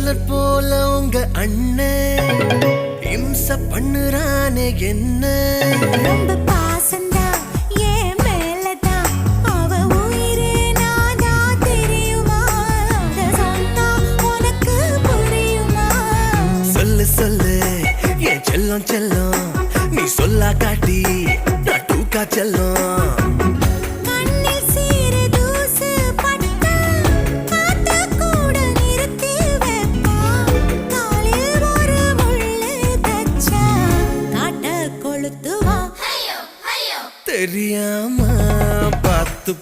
Hitler போல உங்க அண்ணன் இம்ச பண்ணுறானே என்ன ரொம்ப பாசந்தா ஏன் மேலதான் அவ உயிரே நானா தெரியுமா அத சொன்னா உனக்கு புரியுமா சொல்லு சொல்லு ஏன் செல்லம் செல்லம் நீ சொல்லா காட்டி நான் டூக்கா செல்லம் கண்ணில் சீர தூசு பட்டா காத்து கூட நிறுத்தி வைப்பா காலில் ஒரு முள்ளு தச்சா காட்ட கொளுத்துவா தெரியாம பார்த்து